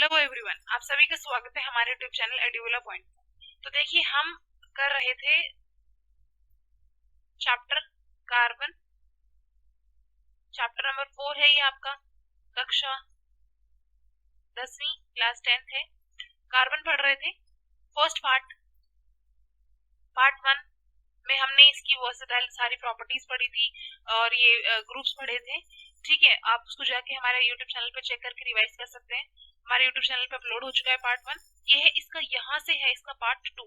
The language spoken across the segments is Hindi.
हेलो एवरीवन, आप सभी का स्वागत है हमारे यूट्यूब चैनल एड्यूला पॉइंट। तो देखिए, हम कर रहे थे चैप्टर कार्बन। चैप्टर नंबर 4 है ये आपका, कक्षा 10वीं क्लास 10th है। कार्बन पढ़ रहे थे। फर्स्ट पार्ट 1 में हमने इसकी वर्सेटाइल सारी प्रॉपर्टीज पढ़ी थी और ये ग्रुप्स पढ़े थे। ठीक है, आप उसको जाके हमारे यूट्यूब चैनल पे चेक करके रिवाइज कर सकते हैं। हमारे यूट्यूब चैनल पे अपलोड हो चुका है पार्ट 1। ये है इसका, यहाँ से है इसका पार्ट 2।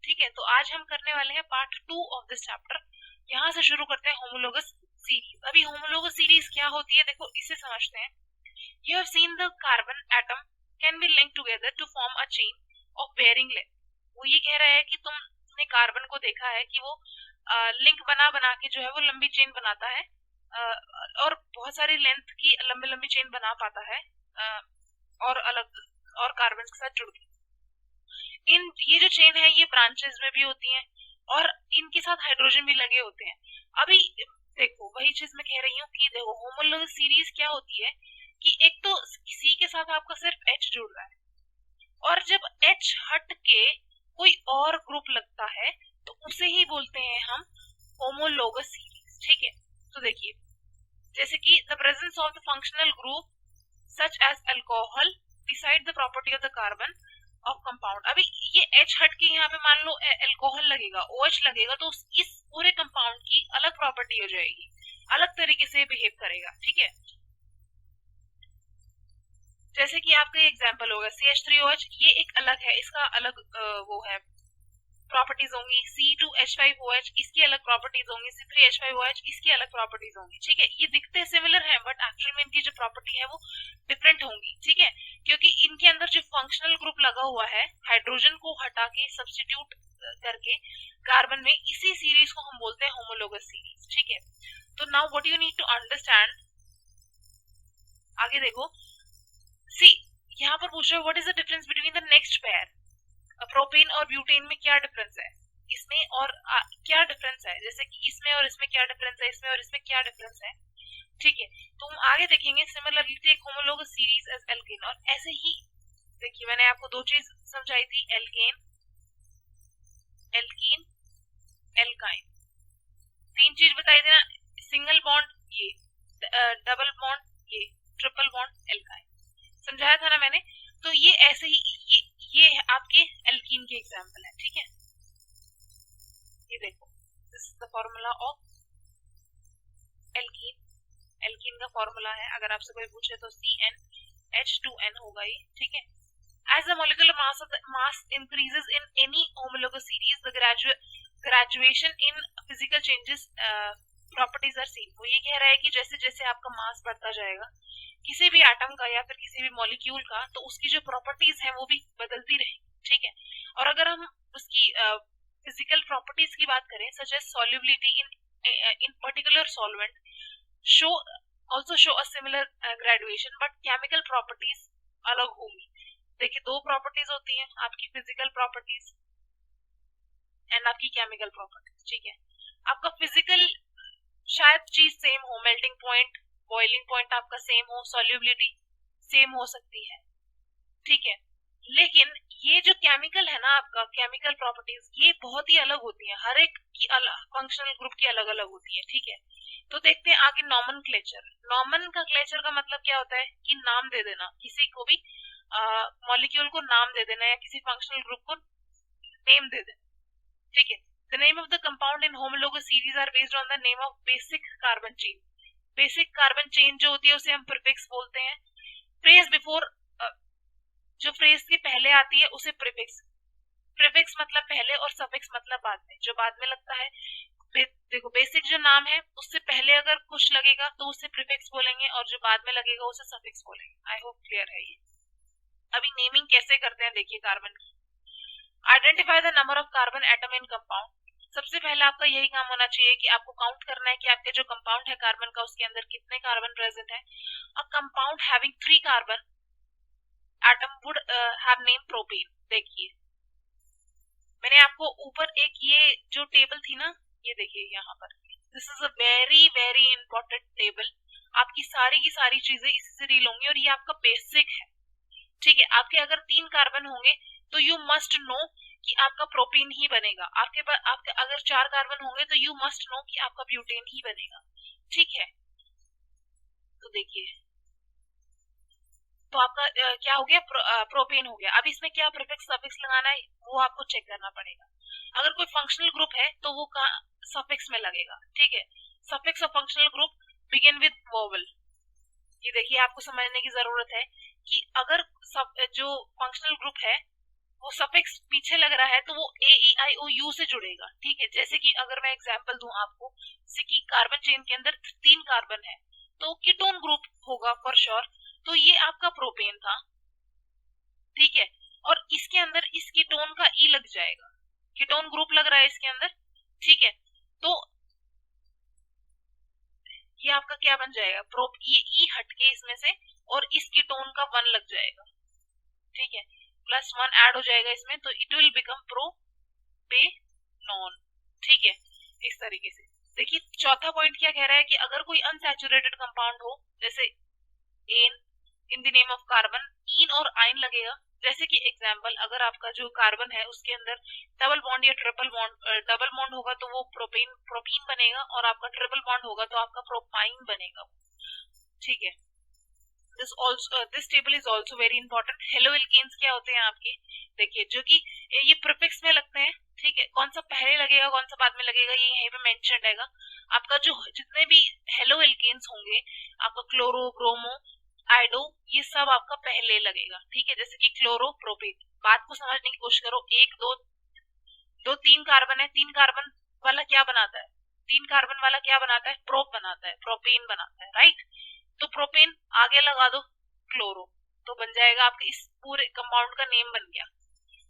ठीक है, तो आज हम करने वाले हैं पार्ट 2 ऑफ दिस चैप्टर। यहाँ से शुरू करते हैं होमोलोगस सीरीज। अभी होमोलोगस सीरीज क्या होती है, देखो इसे समझते हैं। You have seen the carbon atom can be link together to form a chain of bearing length. वो ये कह रहा है कि तुमने कार्बन को देखा है कि वो लिंक बना बना के जो है वो लंबी चेन बनाता है, और बहुत सारी लेंथ की लंबी लंबी चेन बना पाता है, और अलग और कार्बन के साथ जुड़ के। ये जो चेन है ये ब्रांचेस में भी होती हैं और इनके साथ हाइड्रोजन भी लगे होते हैं। अभी देखो, वही चीज मैं कह रही हूँ कि देखो होमोलोगस सीरीज क्या होती है कि एक तो सी के साथ आपका सिर्फ H जुड़ रहा है, और जब H हट के कोई और ग्रुप लगता है तो उसे ही बोलते हैं हम होमोलोगस सीरीज। ठीक है, तो देखिए जैसे कि the presence of the functional group such as alcohol decide the property of the carbon of compound. अभी ये H हट के यहाँ पे मान लो अल्कोहल लगेगा, OH लगेगा, तो इस पूरे कंपाउंड की अलग प्रॉपर्टी हो जाएगी, अलग तरीके से बिहेव करेगा। ठीक है, जैसे कि आपका एग्जांपल होगा CH3OH, ये एक अलग है, इसका अलग वो है प्रॉपर्टीज होंगी। C2H5OH, इसकी अलग प्रॉपर्टीज होंगी। C3H5OH, इसकी अलग प्रॉपर्टीज होंगी। ठीक है, ये दिखते सिमिलर हैं बट एक्चुअल में इनकी जो प्रॉपर्टी है वो डिफरेंट होंगी। ठीक है, क्योंकि इनके अंदर जो फंक्शनल ग्रुप लगा हुआ है, हाइड्रोजन को हटा के सब्स्टिट्यूट करके कार्बन में, इसी सीरीज को हम बोलते हैं होमोलोगस सीरीज। ठीक है, तो now what you need to understand, आगे देखो। सी, यहाँ पर पूछ रहे हो what is the difference between the next pair. Propane और ब्यूटेन में क्या डिफरेंस है, इसमें और क्या डिफरेंस है, जैसे कि इसमें और इसमें क्या डिफरेंस है, इसमें और इसमें क्या डिफरेंस है। ठीक है, तो हम आगे देखेंगे। Similarly take homologous series as alkane, और ऐसे ही देखिए मैंने आपको दो चीज समझाई थी, एल्केन, एल्कीन, एल्काइन। तीन चीज बताई थी ना, सिंगल बॉन्ड ये, डबल बॉन्ड ये, ट्रिपल बॉन्ड एल्काइन, समझाया था ना मैंने। तो ये ऐसे ही ये आपके एल्कीन के एग्जांपल है। ठीक है, ये देखो, this is the formula of alkene. Alkene का फॉर्मूला है, अगर आपसे कोई पूछे तो CnH2n होगा ये। ठीक है, as the molecular mass increases in any homologous series, the graduation in physical changes properties are seen। वो ये कह रहा है कि जैसे जैसे आपका मास बढ़ता जाएगा किसी भी एटम का या फिर किसी भी मॉलिक्यूल का, तो उसकी जो प्रॉपर्टीज है वो भी बदलती रहेगी। ठीक है, और अगर हम उसकी फिजिकल प्रॉपर्टीज की बात करें, such as solubility in particular solvent show also show a similar graduation, but chemical properties अलग होंगी। देखिए, दो प्रॉपर्टीज होती हैं, आपकी फिजिकल प्रॉपर्टीज एंड आपकी केमिकल प्रॉपर्टीज। ठीक है, आपका फिजिकल शायद चीज सेम हो, मेल्टिंग पॉइंट, बॉइलिंग पॉइंट आपका सेम हो, सॉल्युबिलिटी सेम हो सकती है। ठीक है, लेकिन ये जो केमिकल है ना, आपका केमिकल प्रॉपर्टीज, ये बहुत ही अलग होती है, हर एक की फंक्शनल ग्रुप की अलग अलग होती है। ठीक है, तो देखते हैं आगे नॉमेनक्लेचर। नॉमेनक्लेचर का मतलब क्या होता है कि नाम दे देना, किसी को भी मॉलिक्यूल को नाम दे देना या किसी फंक्शनल ग्रुप को नेम दे देना। ठीक है, the name of the compound in homologous series are based on the name of basic carbon chain. Basic carbon chain जो होती है उसे हम प्रीफिक्स बोलते हैं। फ्रेज बिफोर, जो फ्रेज के पहले आती है उसे प्रीफिक्स। प्रीफिक्स मतलब पहले और सफिक्स मतलब बाद में, जो बाद में लगता है। देखो, बेसिक जो नाम है उससे पहले अगर कुछ लगेगा तो उसे प्रीफिक्स बोलेंगे, और जो बाद में लगेगा उसे सफिक्स बोलेंगे। आई होप क्लियर है ये। अभी नेमिंग कैसे करते हैं देखिए कार्बन की। Identify the number of carbon atom in compound. सबसे पहले आपका यही काम होना चाहिए कि आपको काउंट करना है कि आपके जो कंपाउंड है कार्बन का, उसके अंदर कितने कार्बन प्रेजेंट है। A compound having 3 carbon atom would have name propane. देखिए, मैंने आपको ऊपर एक ये जो टेबल थी ना, ये देखिए यहाँ पर, this is a very very important table. आपकी सारी की सारी चीजें इससे डील होंगी और ये आपका बेसिक है। ठीक आपके अगर 3 कार्बन होंगे तो यू मस्ट नो कि आपका प्रोपेन ही बनेगा। आपके पास आपके अगर 4 कार्बन होंगे तो यू मस्ट नो कि आपका ब्यूटेन ही बनेगा। ठीक है, तो देखिए, तो आपका क्या हो गया, प्रोपेन हो गया। अब इसमें क्या प्रीफिक्स सफिक्स लगाना है वो आपको चेक करना पड़ेगा। अगर कोई फंक्शनल ग्रुप है तो वो सफिक्स में लगेगा। ठीक है, suffix of functional group begin with vowel. ये देखिए, आपको समझने की जरूरत है कि अगर जो फंक्शनल ग्रुप है वो सफिक्स पीछे लग रहा है तो वो ए ई आई ओ यू से जुड़ेगा। ठीक है, जैसे कि अगर मैं एग्जांपल दूं आपको, जैसे कि कार्बन चेन के अंदर 3 कार्बन है तो कीटोन ग्रुप होगा फॉर श्योर। तो ये आपका प्रोपेन था। ठीक है, और इसके अंदर इस कीटोन का ई लग जाएगा, कीटोन ग्रुप लग रहा है इसके अंदर। ठीक है, तो ये आपका क्या बन जाएगा, ये ई हटके इसमें से और इस कीटोन का 1 लग जाएगा। ठीक है, +1 ऐड हो जाएगा इसमें, तो इट विल बिकम प्रोपेनॉन। ठीक है, इस तरीके से। देखिए, चौथा पॉइंट क्या कह रहा है कि अगर कोई अनसैचुरेटेड कंपाउंड हो, जैसे n in the name of carbon, इन और आइन लगेगा। जैसे कि एग्जांपल, अगर आपका जो कार्बन है उसके अंदर डबल बॉन्ड या ट्रिपल बॉन्ड, डबल बॉन्ड होगा तो वो प्रोपीन बनेगा, और आपका ट्रिपल बॉन्ड होगा तो आपका प्रोपाइन बनेगा। ठीक है, this table is also very important. Hello alkenes क्या होते हैं आपके, देखिए, जो कि ये प्रीफिक्स में लगते हैं। ठीक है, कौन सा पहले लगेगा कौन सा बाद में लगेगा ये यहीं पे मेंशन रहेगा। आपका जो जितने भी हेलो एल्केन्स होंगे, आपका क्लोरो, ब्रोमो, आइडो, ये सब आपका पहले लगेगा। ठीक है, जैसे कि क्लोरो, प्रोपेन। बात को समझने की कोशिश करो, 1 2 2 3 कार्बन है, 3 कार्बन वाला क्या बनाता है, 3 कार्बन वाला क्या बनाता है, प्रोप बनाता है, प्रोपेन बनाता है, राइट। तो प्रोपेन आगे लगा दो क्लोरो, तो बन जाएगा आपका, इस पूरे कंपाउंड का नेम बन गया।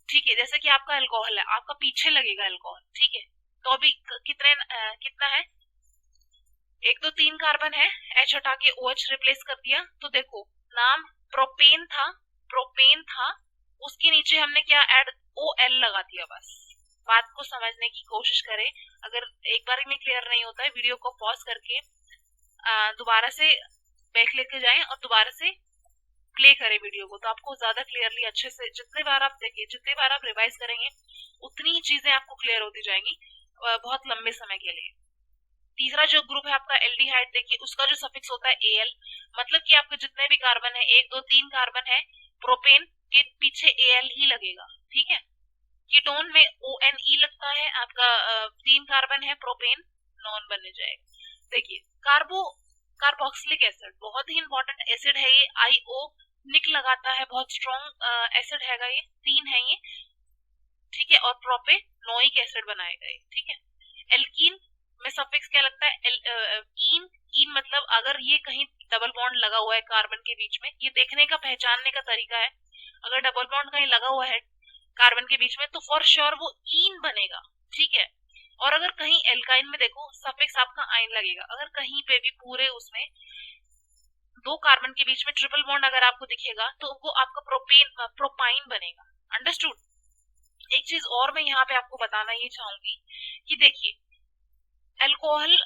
ठीक है, जैसे कि आपका अल्कोहल है, आपका पीछे लगेगा अल्कोहल। ठीक है, तो अभी कितना है, 1 2 3 कार्बन है, H हटा के OH रिप्लेस कर दिया, तो देखो नाम प्रोपेन था, उसके नीचे हमने क्या ऐड, OL लगा दिया। बस बात को समझने की कोशिश करें। अगर एक बार में क्लियर नहीं होता है, वीडियो को पॉज करके दोबारा से बैक लेके जाएं और दोबारा से प्ले करें वीडियो को, तो आपको ज्यादा क्लियरली अच्छे से, जितने बार आप देखिए, जितने बार आप रिवाइज करेंगे उतनी ही चीजें आपको क्लियर होती जाएंगी बहुत लंबे समय के लिए। तीसरा जो ग्रुप है आपका एल्डिहाइड, देखिए उसका जो सफिक्स होता है AL, मतलब कि आपके जितने भी कार्बन है, 1 2 3 कार्बन है, प्रोपेन के पीछे AL ही लगेगा। ठीक है, कीटोन में ONE लगता है, आपका 3 कार्बन है, प्रोपेन नॉन बन जाएगा। देखिए, कार्बोक्सिलिक एसिड बहुत ही इंपॉर्टेंट एसिड है ये, IO निक लगाता है, बहुत स्ट्रॉन्ग एसिड हैगा ये, 3 है ये। ठीक है, और प्रोपेनोइक एसिड बनाएगा ये। ठीक है, एल्कीन में सफिक्स क्या लगता है, इन मतलब अगर ये कहीं डबल बॉन्ड लगा हुआ है कार्बन के बीच में, ये देखने का, पहचानने का तरीका है, अगर डबल बॉन्ड कहीं लगा हुआ है कार्बन के बीच में तो फॉर श्योर वो इन बनेगा। ठीक है, और अगर कहीं एल्काइन में देखो सफिक्स आपका आइन लगेगा, अगर कहीं पे भी पूरे उसमें 2 कार्बन के बीच में ट्रिपल बॉन्ड अगर आपको दिखेगा तो वो आपका प्रोपाइन बनेगा। अंडरस्टूड। एक चीज और मैं यहाँ पे आपको बताना ये चाहूंगी कि देखिए, अल्कोहल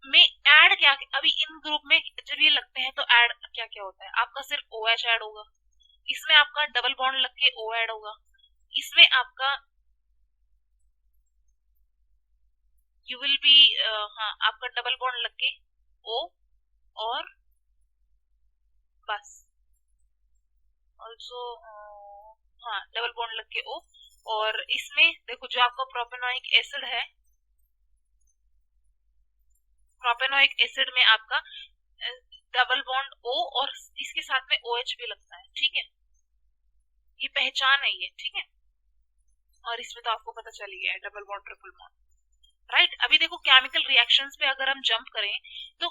में ऐड क्या, अभी इन ग्रुप में जब ये लगते हैं तो ऐड क्या क्या होता है, आपका सिर्फ OH ऐड होगा, इसमें आपका डबल बॉन्ड लग के O ऐड होगा, इसमें आपका यू विल बी हाँ, आपका डबल बॉन्ड लग के O, और बस ऑल्सो हाँ, डबल बॉन्ड लग के O, और इसमें देखो जो आपका प्रोपेनोइक एसिड है, प्रोपेनोइक एसिड में आपका डबल बॉन्ड O और इसके साथ में OH भी लगता है। ठीक है, ये पहचान है ये। ठीक है, और इसमें तो आपको पता चल गया है double bond triple bond, right. अभी देखो केमिकल रिएक्शंस पे अगर हम जंप करें तो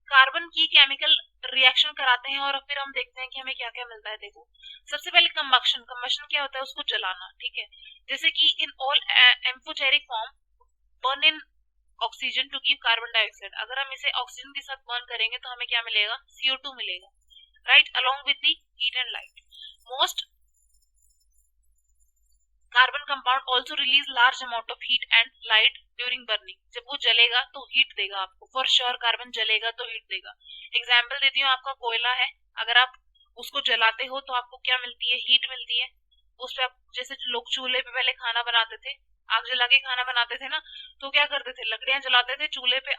कार्बन की केमिकल रिएक्शन कराते हैं और फिर हम देखते हैं कि हमें क्या क्या मिलता है। देखो, सबसे पहले कंबक्शन क्या होता है, उसको जलाना। ठीक है, जैसे कि in all amphoteric form burn in oxygen to give carbon dioxide, अगर हम इसे ऑक्सीजन के साथ बर्न करेंगे तो हमें क्या मिलेगा, CO2 मिलेगा, right, along with the heat and light. Most carbon compound also release large amount of heat and light during burning, जब वो जलेगा तो हीट देगा आपको, फॉर श्योर कार्बन जलेगा तो हीट देगा। एग्जाम्पल देती हूँ, आपका कोयला है, अगर आप उसको जलाते हो तो आपको क्या मिलती है, हीट मिलती है। उस पे आप जैसे लोग चूल्हे पे पहले खाना बनाते थे, आग जला के खाना बनाते थे ना, तो क्या करते थे, लकड़ियां जलाते थे, चूल्हे पे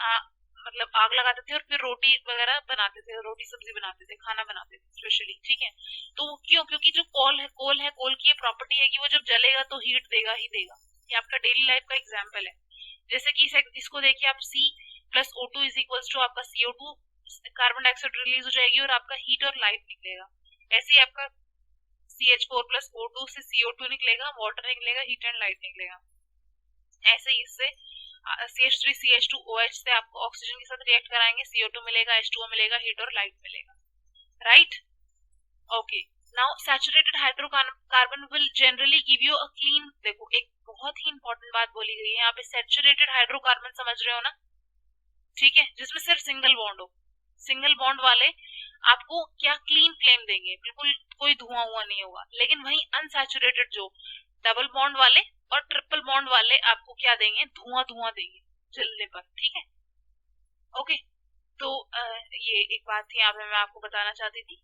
मतलब आग लगाते थे और फिर रोटी वगैरह बनाते थे, रोटी सब्जी बनाते थे, खाना बनाते थे स्पेशली, ठीक है। तो वो क्यों, क्योंकि जो कोल की ये प्रॉपर्टी है कि वो जब जलेगा तो हीट देगा ही देगा। ये आपका डेली लाइफ का एग्जाम्पल है। जैसे कि इसको देखिए आप, C plus O2 is equals to आपका CO2, कार्बन डाइऑक्साइड रिलीज हो जाएगी और आपका हीट और लाइट निकलेगा। ऐसे ही आपका CH4 प्लस O2 से CO2 निकलेगा, वाटर निकलेगा, हीट एंड लाइट निकलेगा। ऐसे ही इससे CH3 CH2OH से आपको ऑक्सीजन के साथ रिएक्ट कराएंगे, CO2 मिलेगा, H2O मिलेगा, हीट और लाइट मिलेगा, right. Okay, now saturated hydrocarbon will generally give you a clean, देखो एक बहुत ही इंपॉर्टेंट बात बोली गई है यहाँ पे, सैचुरेटेड हाइड्रोकार्बन समझ रहे हो ना, ठीक है, जिसमें सिर्फ सिंगल बॉन्ड हो। सिंगल बॉन्ड वाले आपको क्या क्लीन फ्लेम देंगे, बिल्कुल कोई धुआं हुआ नहीं होगा। लेकिन वही अनसैचुरेटेड जो डबल बॉन्ड वाले और ट्रिपल बॉन्ड वाले आपको क्या देंगे, धुआं धुआं देंगे जलने पर, ठीक है। ओके, तो ये एक बात थी यहाँ पे मैं आपको बताना चाहती थी।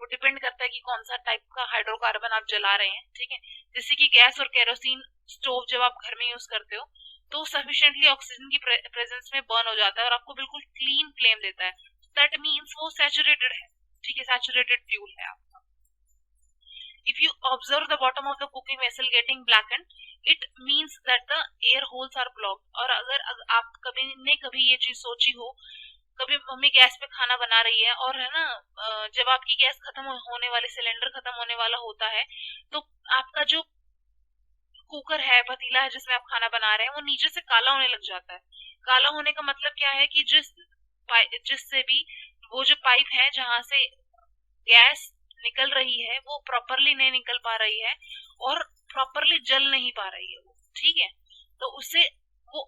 वो डिपेंड करता है कि कौन सा टाइप का हाइड्रोकार्बन आप जला रहे हैं, ठीक है। जैसे कि गैस और केरोसिन स्टोव जब आप घर में यूज करते हो तो सफिशिएंटली ऑक्सीजन की प्रेजेंस में बर्न हो जाता है और आपको बिल्कुल क्लीन फ्लेम देता है। दैट मीन्स वो सैचुरेटेड है, ठीक है, सैचुरेटेड फ्यूल है आपका। If you observe the bottom of the cooking vessel getting blacken, it means that the air holes are blocked. और अगर आप कभी ये चीज सोची हो, कभी मम्मी गैस पे खाना बना रही है और है ना, जब आपकी गैस खत्म होने वाली, सिलेंडर खत्म होने वाला होता है, तो आपका जो कुकर है, पतीला है जिसमें आप खाना बना रहे हैं, वो नीचे से काला होने लग जाता है। काला होने का मतलब क्या है कि जिससे भी वो जो पाइप है जहां से गैस निकल रही है वो प्रॉपरली नहीं निकल पा रही है और प्रॉपरली जल नहीं पा रही है वो, ठीक है। तो उससे वो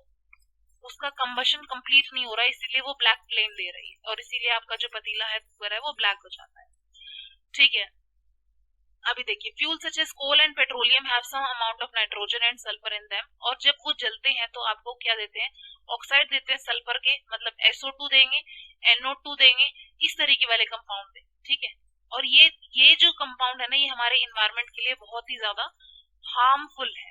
उसका कंबशन कंप्लीट नहीं हो रहा है, इसीलिए वो ब्लैक फ्लेम दे रही है और इसीलिए आपका जो पतीला है, कुकर है, वो ब्लैक हो जाता है, ठीक है। अभी देखिए, fuel such as coal and petroleum have some amount of nitrogen and sulphur in them, और जब वो जलते हैं तो आपको क्या देते हैं, ऑक्साइड देते हैं सल्फर के, मतलब SO2 देंगे, NO2 देंगे, इस तरीके वाले कंपाउंड देंगे, ठीक है। और ये जो कंपाउंड है ना, ये हमारे इन्वायरमेंट के लिए बहुत ही ज्यादा हार्मफुल है।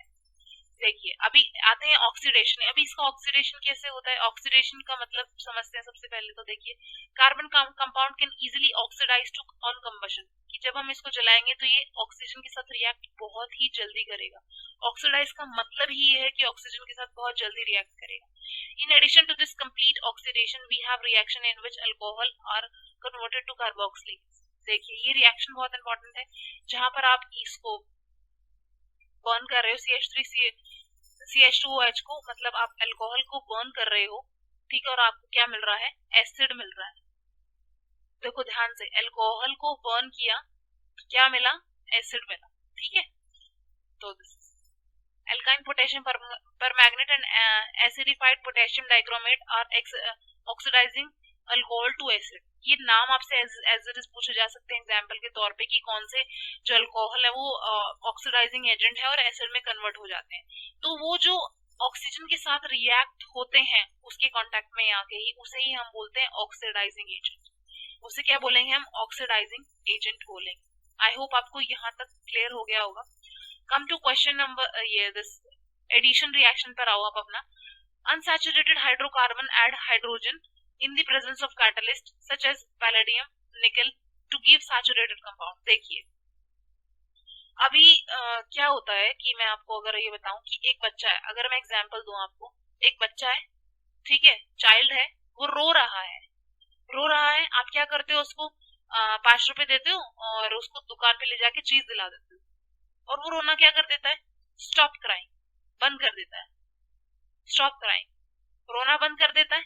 देखिए अभी आते हैं ऑक्सीडेशन। अभी इसका ऑक्सीडेशन कैसे होता है, ऑक्सीडेशन का मतलब समझते हैं। सबसे पहले तो देखिए, carbon compound can easily oxidise to on combustion, कि जब हम इसको जलाएंगे तो ये ऑक्सीजन के साथ रिएक्ट बहुत ही जल्दी करेगा। ऑक्सीडाइज का मतलब ही ये है कि ऑक्सीजन के साथ बहुत जल्दी रिएक्ट करेगा। In addition to this complete oxidation we have reaction in which alcohol are converted to carboxylase. देखिए ये रिएक्शन बहुत इंपॉर्टेंट है, जहां पर आप इसको बर्न कर रहे हो, CH2OH को, मतलब आप अल्कोहल को बर्न कर रहे हो, ठीक है, और आपको क्या मिल रहा है, एसिड मिल रहा है। देखो ध्यान से, अल्कोहल को बर्न किया तो क्या मिला, एसिड मिला, ठीक है। तो alkyne potassium permanganate and acidified potassium dichromate are oxidizing alcohol to acid। ये नाम आपसे एज इट इज पूछे जा सकते हैं एग्जाम्पल के तौर पे, कि कौन से जो अल्कोहल है वो ऑक्सीडाइजिंग एजेंट है और एसिड में कन्वर्ट हो जाते हैं। तो वो जो ऑक्सीजन के साथ रिएक्ट होते हैं उसके कांटेक्ट में आके ही, उसे ही हम बोलते हैं ऑक्सीडाइजिंग एजेंट। उसे क्या बोलेंगे हम, ऑक्सीडाइजिंग एजेंट बोलेंगे। आई होप आपको यहाँ तक क्लियर हो गया होगा। कम टू क्वेश्चन नंबर, ये दिस एडिशन रिएक्शन पर आओ आप अपना। Unsaturated hydrocarbon add hydrogen in the presence of catalyst such as palladium, nickel to give saturated compound। देखिए अभी क्या होता है कि मैं आपको अगर ये बताऊं कि एक बच्चा है, अगर मैं एग्जांपल दूं आपको, एक बच्चा है, ठीक है, चाइल्ड है, वो रो रहा है, आप क्या करते हो, उसको 5 रुपए देते हो और उसको दुकान पे ले जाके चीज दिला देते हो, और वो रोना क्या कर देता है, स्टॉप क्राइंग, बंद कर देता है, स्टॉप क्राइंग, रोना बंद कर देता है,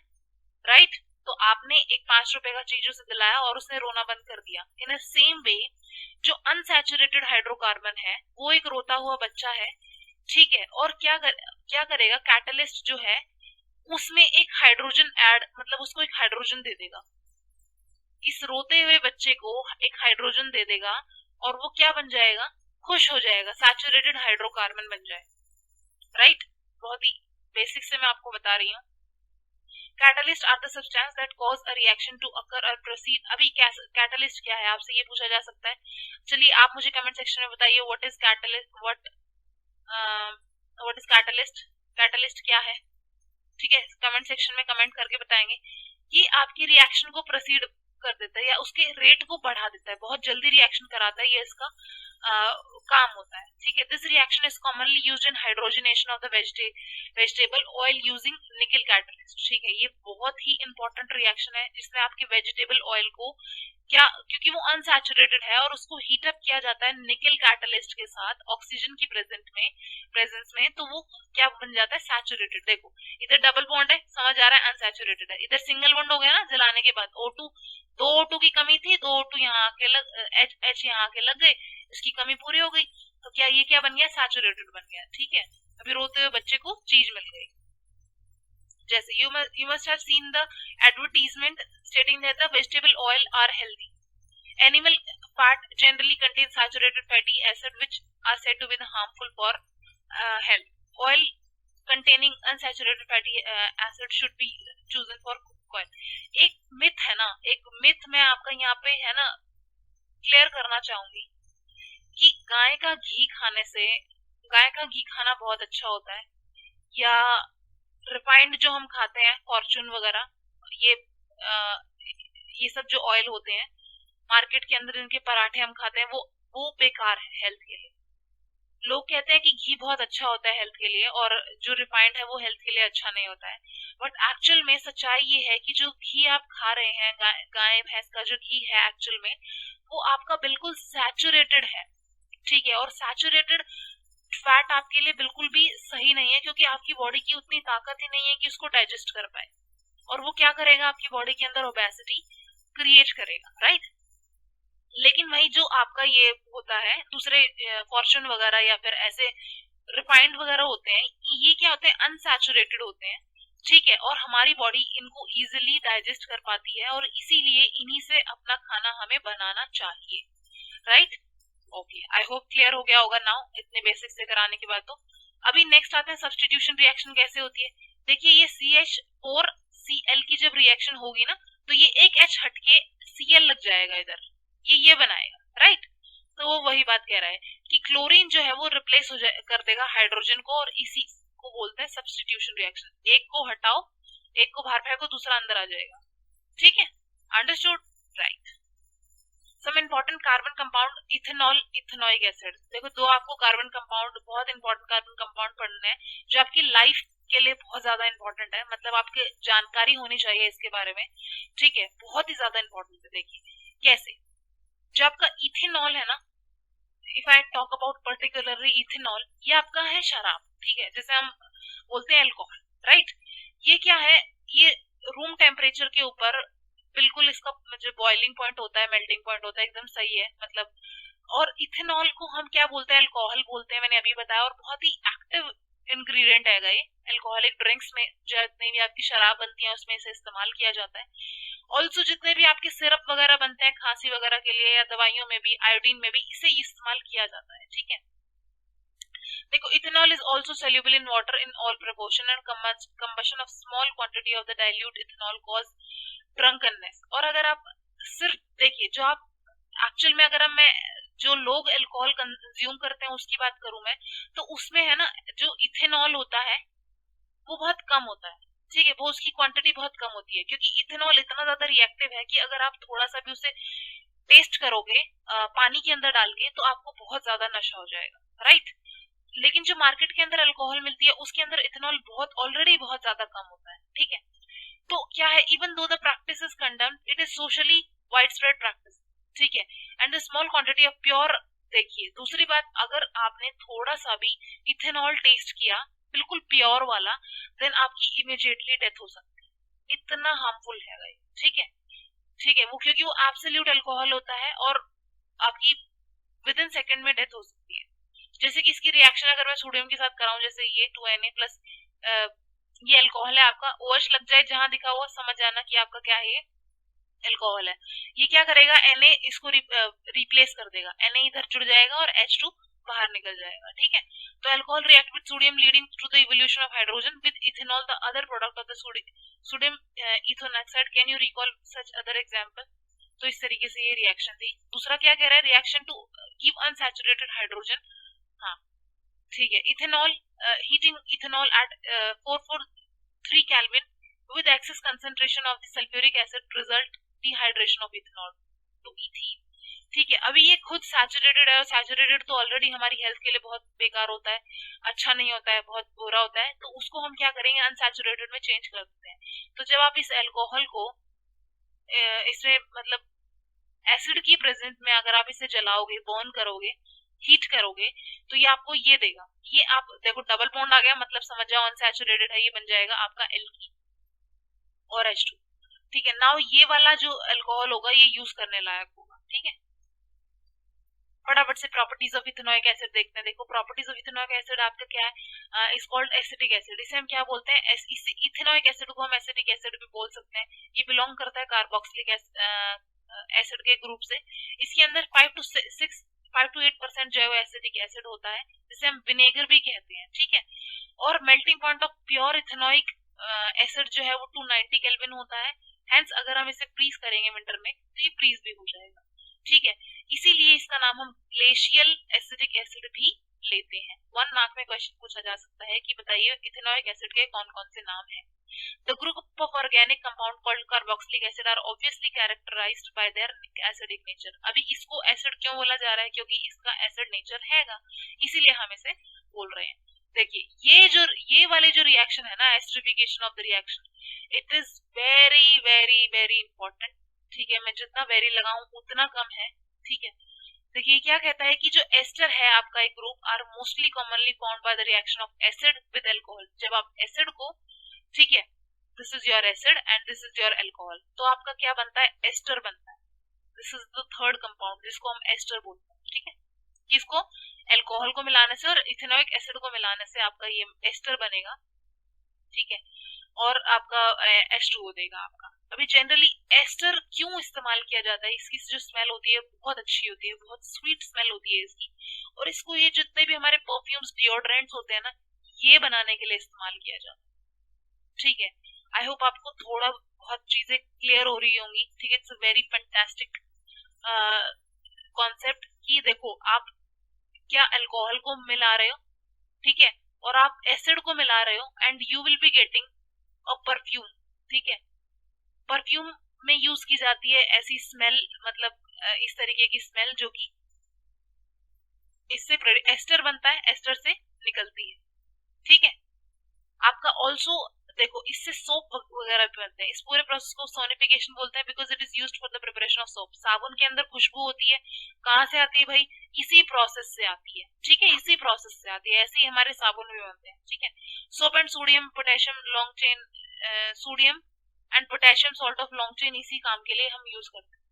राइट। तो आपने एक 5 रुपए का चीज उसे दिलाया और उसने रोना बंद कर दिया। इन अ सेम वे जो अनसैचुरेटेड हाइड्रोकार्बन है वो एक रोता हुआ बच्चा है, ठीक है, और क्या करेगा, कैटलिस्ट जो है उसमें एक हाइड्रोजन ऐड, मतलब उसको एक हाइड्रोजन दे देगा, इस रोते हुए बच्चे को एक हाइड्रोजन दे देगा और वो क्या बन जाएगा, खुश हो जाएगा, सैचुरेटेड हाइड्रोकार्बन बन जाएगा, राइट। बहुत ही बेसिक से मैं आपको बता रही हूँ। Catalyst are the substance that cause a reaction to occur और प्रोसीड। अभी कैटलिस्ट क्या है आपसे ये पूछा जा सकता है। चलिए आप मुझे कमेंट सेक्शन में बताइए what is catalyst, what is catalyst, catalyst क्या है। ठीक है, कमेंट सेक्शन में कमेंट करके बताएंगे कि आपकी रिएक्शन को प्रोसीड कर देता है या उसके रेट को बढ़ा देता है, बहुत जल्दी रिएक्शन कराता है, ये इसका काम होता है। ठीक है, this reaction is commonly used in hydrogenation of the vegetable oil using निकल कैटलिस्ट। ठीक है, ये बहुत ही इंपॉर्टेंट रिएक्शन है जिसमें आपके वेजिटेबल ऑयल को क्या, क्योंकि वो अनसैचुरेटेड है और उसको हीट अप किया जाता है निकल कैटलिस्ट के साथ ऑक्सीजन की प्रेजेंस में, तो वो क्या बन जाता है, सैचुरेटेड। देखो इधर डबल बॉन्ड है, समझ आ रहा है, अनसैचुरेटेड है। इधर सिंगल बॉन्ड हो गया ना जलाने के बाद, O2, दो O2 की कमी थी, दो O2 यहाँ आके H यहाँ आके लग गए, इसकी कमी पूरी हो गई, तो क्या ये क्या बन गया, सैचुरेटेड बन गया। ठीक है, अभी रोते हुए बच्चे को चीज मिल गई। जैसे you must have seen the advertisement stating that the vegetable oil are healthy. Animal fat generally contains saturated fatty acid which are said to be harmful for health. Oil containing unsaturated fatty acid should be chosen for cook oil. एक मिथ है ना, एक मिथ मैं आपका यहाँ पे है ना क्लियर करना चाहूंगी कि गाय का घी खाने से, गाय का घी खाना बहुत अच्छा होता है, या रिफाइंड जो हम खाते हैं फॉर्चून वगैरह, ये ये सब जो ऑयल होते हैं मार्केट के अंदर, इनके पराठे हम खाते हैं, वो बेकार है हेल्थ के लिए। लोग कहते हैं कि घी बहुत अच्छा होता है हेल्थ के लिए और जो रिफाइंड है वो हेल्थ के लिए अच्छा नहीं होता है, बट एक्चुअल में सच्चाई ये है कि जो घी आप खा रहे हैं, गाय भैंस का जो घी है एक्चुअल में वो आपका बिल्कुल सैचुरेटेड है। ठीक है, और सैचुरेटेड फैट आपके लिए बिल्कुल भी सही नहीं है, क्योंकि आपकी बॉडी की उतनी ताकत ही नहीं है कि उसको डाइजेस्ट कर पाए, और वो क्या करेगा, आपकी बॉडी के अंदर ओबेसिटी क्रिएट करेगा, राइट। लेकिन वही जो आपका ये होता है दूसरे फॉर्चून वगैरह या फिर ऐसे रिफाइंड वगैरह होते हैं, ये क्या होते हैं, अनसैचुरेटेड होते हैं। ठीक है, और हमारी बॉडी इनको इजिली डाइजेस्ट कर पाती है और इसीलिए इन्हीं से अपना खाना हमें बनाना चाहिए, right. Okay, I hope clear हो गया होगा नाउ, इतने बेसिक से कराने के बाद। तो अभी नेक्स्ट आते हैं सब्स्टिट्यूशन रिएक्शन कैसे होती है। देखिए ये CH4Cl की जब रिएक्शन होगी ना, तो ये एक H हटके Cl लग जाएगा इधर, ये बनाएगा, राइट। तो वो वही बात कह रहा है कि क्लोरीन जो है वो रिप्लेस कर देगा हाइड्रोजन को, और इसी को बोलते हैं सब्स्टिट्यूशन रिएक्शन। एक को हटाओ, एक को बाहर फेंको, दूसरा अंदर आ जाएगा। ठीक है, understood, right. Some important carbon compound, ethanol, ethanoic acid. देखो दो आपको कार्बन कंपाउंड, बहुत इंपॉर्टेंट कार्बन कंपाउंड पढ़ने हैं जो आपकी लाइफ के लिए बहुत ज्यादा इंपॉर्टेंट है, मतलब आपके जानकारी होनी चाहिए इसके बारे में। ठीक है, बहुत ही ज्यादा इंपॉर्टेंट है। देखिए कैसे, जो आपका इथेनॉल है ना, if I talk about particularly ethanol, ये आपका है शराब। ठीक है, जैसे हम बोलते हैं अल्कोहल, राइट। ये क्या है, ये रूम टेम्परेचर के ऊपर बिल्कुल इसका जो बॉइलिंग पॉइंट होता है, मेल्टिंग पॉइंट होता है, एकदम सही है मतलब। और इथेनॉल को हम क्या बोलते हैं, अल्कोहल बोलते हैं, मैंने अभी बताया, और बहुत ही एक्टिव इंग्रेडिएंट है ये अल्कोहलिक ड्रिंक्स में, जितनी भी आपकी शराब बनती है उसमें इसे इस्तेमाल किया जाता है। ऑल्सो जितने भी आपके सिरप वगैरह बनते हैं खांसी वगैरह के लिए, या दवाइयों में भी, आयोडीन में भी इसे इस्तेमाल किया जाता है। ठीक है, देखो ethanol is also soluble in water in all proportion and combustion of small quantity of the dilute ethanol cause drunkenness. और अगर आप सिर्फ देखिए, जो आप एक्चुअल में, अगर मैं जो लोग अल्कोहल कंज्यूम करते हैं उसकी बात करूं मैं, तो उसमें है ना जो इथेनॉल होता है वो बहुत कम होता है। ठीक है, वो उसकी क्वांटिटी बहुत कम होती है, क्योंकि इथेनॉल इतना ज्यादा रिएक्टिव है कि अगर आप थोड़ा सा भी उसे टेस्ट करोगे पानी के अंदर डाल के, तो आपको बहुत ज्यादा नशा हो जाएगा, राइट। लेकिन जो मार्केट के अंदर अल्कोहल मिलती है उसके अंदर इथेनॉल बहुत ऑलरेडी बहुत ज्यादा कम होता है। ठीक है, तो क्या है, even though the practice is कंडम्ड, it is socially wide spread practice. ठीक है, and the small quantity of pure. देखिए दूसरी बात, अगर आपने थोड़ा सा भी इथेनॉल टेस्ट किया बिल्कुल प्योर वाला, देन आपकी इमीडिएटली डेथ हो सकती है, इतना हार्मफुल है भाई। ठीक है, ठीक है, वो क्योंकि वो एब्सोल्यूट अल्कोहल होता है और आपकी विद इन सेकेंड में डेथ हो सकती है। जैसे कि इसकी रिएक्शन अगर मैं सोडियम के साथ कराऊं, जैसे ये 2Na प्लस, ये अल्कोहल है आपका, OH लग जाए जहां दिखा हुआ, समझ जाना कि आपका क्या है, ये अल्कोहल है। ये क्या करेगा, Na इसको रिप्लेस कर देगा, Na इधर जुड़ जाएगा और H2 बाहर निकल जाएगा, ठीक है। तो alcohol react with sodium leading to the evolution of hydrogen with ethanol the other product of the sodium ethanoxide. Can you recall such other example? तो इस तरीके से ये रिएक्शन थी। दूसरा क्या कह रहा है, reaction to give unsaturated hydrogen. हाँ ठीक है, ethanol heating ethanol at 443 kelvin with excess concentration of the sulfuric acid result dehydration of ethanol to ethene। ठीक है, अभी ये खुद सैचुरेटेड है और सैचुरेटेड तो ऑलरेडी हमारी हेल्थ के लिए बहुत बेकार होता है, अच्छा नहीं होता है, बहुत बुरा होता है। तो उसको हम क्या करेंगे, अनसैचुरेटेड में चेंज कर देते हैं। तो जब आप इस अल्कोहल को इसमें मतलब एसिड की प्रेजेंस में अगर आप इसे जलाओगे, बर्न करोगे, हीट करोगे, तो ये आपको ये देगा। ये आप देखो डबल बॉन्ड आ गया, मतलब समझ जाओ अनसैचुरेटेड है, ये बन जाएगा आपका एल्कीन और H2। ठीक है, नाउ ये वाला जो अल्कोहल होगा ये यूज करने लायक होगा। ठीक है, फटाफट से प्रॉपर्टीज ऑफ इथेनॉइक एसिड देखते हैं। देखो प्रॉपर्टीज ऑफ इथेनॉइक एसिड आपका क्या है, इज कॉल्ड एसिटिक एसिड। इसे हम क्या बोलते हैं, इथेनॉइक एसिड को हम एसिटिक एसिड भी बोल सकते हैं। ये बिलोंग करता है कार्बोक्सिलिक एसिड के ग्रुप से। इसके अंदर 5 to 8% जो है वो एसिटिक एसिड होता है, जिसे हम विनेगर भी कहते हैं। ठीक है, और melting point of pure ethanoic acid जो है वो 290 केल्विन होता है। हेंस अगर हम इसे फ्रीज करेंगे विंटर में तो ये फ्रीज भी हो जाएगा। ठीक है, इसीलिए इसका नाम हम ग्लेशियल एसिडिक एसिड भी लेते हैं। 1 मार्क में क्वेश्चन पूछा जा सकता है कि बताइए इथेनॉइक एसिड के कौन कौन से नाम हैं। The group of organic compound called carboxylic acid are obviously characterized by their acidic nature। अभी इसको एसिड क्यों बोला जा रहा है, क्योंकि इसका एसिड नेचर हैगा, इसीलिए हम इसे बोल रहे हैं। देखिए ये वाले जो रिएक्शन है ना, esterification of the reaction, it is very very very important. ठीक है, मैं जितना वेरी लगाऊं उतना कम है। ठीक है, देखिए क्या कहता है कि जो एस्टर है आपका एक group are mostly commonly found by the reaction of acid with alcohol. जब आप एसिड को, ठीक है, this is your acid and this is your alcohol, तो आपका क्या बनता है, एस्टर बनता है। This is the third compound जिसको हम एस्टर बोलते हैं। ठीक है, किसको, अल्कोहल को मिलाने से और इथेनॉइक एसिड को मिलाने से आपका ये एस्टर बनेगा। ठीक है, और आपका H2O देगा आपका। अभी जनरली एस्टर क्यों इस्तेमाल किया जाता है, इसकी जो स्मेल होती है बहुत अच्छी होती है, बहुत स्वीट स्मेल होती है इसकी, और इसको ये जितने भी हमारे परफ्यूम्स डिओड्रेंट्स होते हैं ना, ये बनाने के लिए इस्तेमाल किया जाता है। ठीक है, आई होप आपको थोड़ा बहुत चीजें क्लियर हो रही होंगी। ठीक है, it's a very fantastic concept कि देखो आप क्या अल्कोहल को मिला रहे हो, ठीक है, और आप एसिड को मिला रहे हो and you will be getting a perfume. ठीक है, परफ्यूम में यूज की जाती है ऐसी स्मेल, मतलब इस तरीके की स्मेल जो कि इससे एस्टर बनता है, एस्टर से निकलती है। ठीक है, आपका ऑल्सो देखो इससे सोप वगैरह भी बनते हैं। इस पूरे प्रोसेस को सोनिफिकेशन बोलते हैं because it is used for the preparation of soap. साबुन के अंदर खुशबू होती है, कहाँ से आती है भाई, इसी प्रोसेस से आती है। ठीक है, इसी प्रोसेस से आती है, ऐसे ही हमारे साबुन भी बनते हैं। ठीक है, soap and sodium potassium long chain, sodium and potassium salt of long chain इसी काम के लिए हम यूज करते हैं।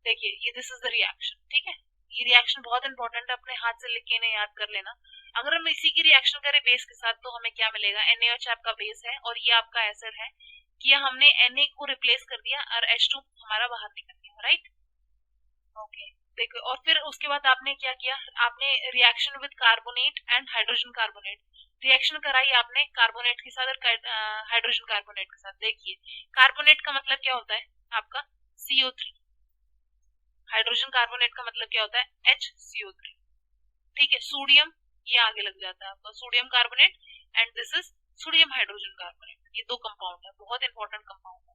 देखिए ये दिस इज द रिएक्शन। ठीक है, ये रिएक्शन बहुत इंपॉर्टेंट है, अपने हाथ से लिख के इन्हें याद कर लेना। अगर हम इसी की रिएक्शन करें बेस के साथ तो हमें क्या मिलेगा, NaOH आपका बेस है और ये आपका एसिड है। कि हमने Na को रिप्लेस कर दिया और H2 हमारा बाहर निकल गया, राइट। ओके, देखो और फिर उसके बाद आपने क्या किया, आपने reaction with carbonate and hydrogen carbonate, reaction कराई आपने कार्बोनेट के साथ और हाइड्रोजन कार्बोनेट के साथ। देखिए कार्बोनेट का मतलब क्या होता है आपका CO3, हाइड्रोजन कार्बोनेट का मतलब क्या होता है HCO3। ठीक है, सोडियम ये आगे लग जाता है आपका, sodium carbonate and this is sodium hydrogen carbonate. ये दो कंपाउंड है, बहुत इंपॉर्टेंट कंपाउंड है।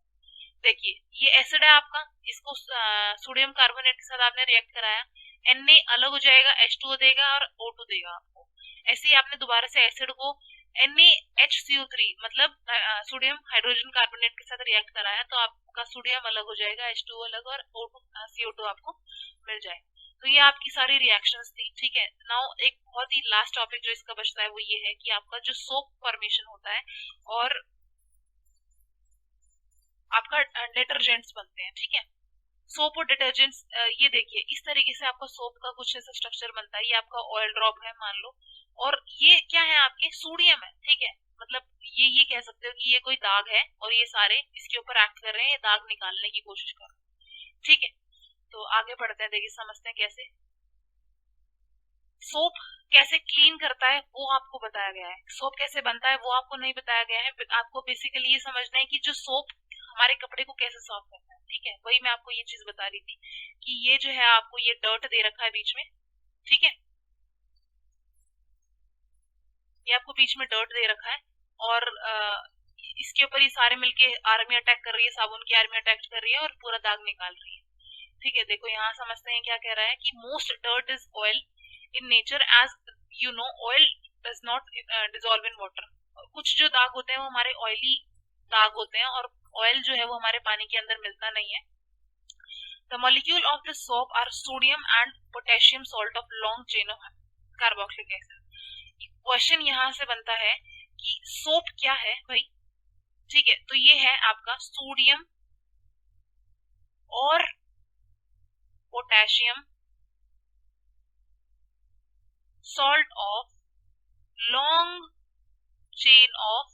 देखिए ये एसिड है आपका, इसको सोडियम कार्बोनेट के साथ आपने रिएक्ट कराया, Na अलग हो जाएगा, H2O देगा और O2 देगा आपको। ऐसे ही आपने दोबारा से एसिड को NaHCO3 मतलब सोडियम हाइड्रोजन कार्बोनेट के साथ रिएक्ट कराया, तो आपका सोडियम अलग हो जाएगा, H2O अलग और CO2 आपको मिल जाएगा। तो ये आपकी सारी रिएक्शंस थी। ठीक है, नाउ एक बहुत ही लास्ट टॉपिक जो इसका बचता है वो ये है कि आपका जो सोप फॉर्मेशन होता है और आपका डिटर्जेंट्स बनते हैं। ठीक है, सोप और डिटर्जेंट्स, ये देखिए इस तरीके से आपका सोप का कुछ ऐसा स्ट्रक्चर बनता है। ये आपका ऑयल ड्रॉप है मान लो, और ये क्या है आपके सोडियम है। ठीक है, मतलब ये कह सकते हो कि ये कोई दाग है और ये सारे इसके ऊपर एक्ट कर रहे हैं, ये दाग निकालने की कोशिश कर रहे हैं। ठीक है, तो आगे बढ़ते हैं, देखिए समझते हैं कैसे। सोप कैसे क्लीन करता है वो आपको बताया गया है, सोप कैसे बनता है वो आपको नहीं बताया गया है। आपको बेसिकली ये समझना है कि जो सोप हमारे कपड़े को कैसे साफ करता है, ठीक है, वही मैं आपको ये चीज बता रही थी कि ये जो है आपको ये डर्ट दे रखा है बीच में, ठीक है, ये आपको बीच में डर्ट दे रखा है और इसके ऊपर ये सारे मिलके आर्मी अटैक कर रही है, साबुन की आर्मी अटैक कर रही है और पूरा दाग निकाल रही है, ठीक है। देखो यहाँ समझते हैं क्या कह रहा है कि most dirt is oil in nature, as you know oil does not dissolve in water. कुछ जो दाग होते हैं वो हमारे ऑयली दाग होते हैं और ऑयल जो है वो हमारे पानी के अंदर मिलता नहीं है। The molecule of the soap are sodium and potassium salt of long chain of carboxylic acid. Question यहाँ से बनता है कि सोप क्या है भाई, ठीक है, तो ये है आपका सोडियम और potassium salt of long chain of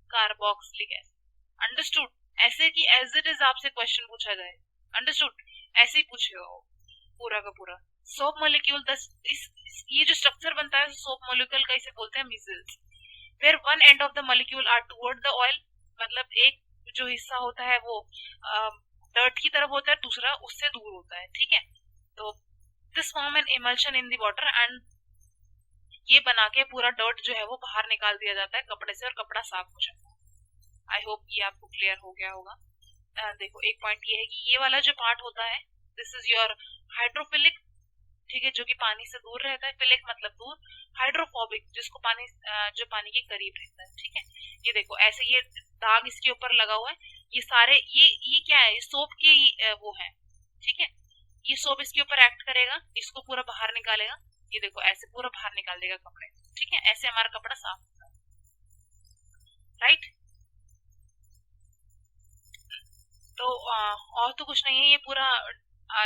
carboxylic acid. Understood? ऐसे कि एज इट इज आपसे क्वेश्चन पूछा जाए, अंडरस्टूड, ऐसे ही पूछेगा वो पूरा का पूरा। सोप मॉलिक्यूल ये जो स्ट्रक्चर बनता है सोप मॉलिक्यूल का, इसे बोलते हैं micelles, where one end of the molecule are toward the oil, मतलब एक जो हिस्सा होता है वो डर्ट की तरफ होता है, दूसरा उससे दूर होता है, ठीक है। तो this form an emulsion in the water and ये बना के पूरा डर्ट जो है वो बाहर निकाल दिया जाता है कपड़े से और कपड़ा साफ हो जाता है। आई होप ये आपको क्लियर हो गया होगा। देखो एक पॉइंट ये है कि ये वाला जो पार्ट होता है दिस इज योर हाइड्रोफिलिक, ठीक है, जो कि पानी से दूर रहता है, फिलिक मतलब दूर, हाइड्रोफोबिक जिसको पानी जो पानी के करीब रहता है, ठीक है। ये देखो ऐसे ये दाग इसके ऊपर लगा हुआ है, ये सारे ये क्या है, सोप के वो है, ठीक है, ये सोप इसके ऊपर एक्ट करेगा, इसको पूरा बाहर निकालेगा, ये देखो ऐसे पूरा बाहर निकाल देगा कपड़े, ठीक है, ऐसे हमारा कपड़ा साफ होता है, राइट। तो और तो कुछ नहीं है, ये पूरा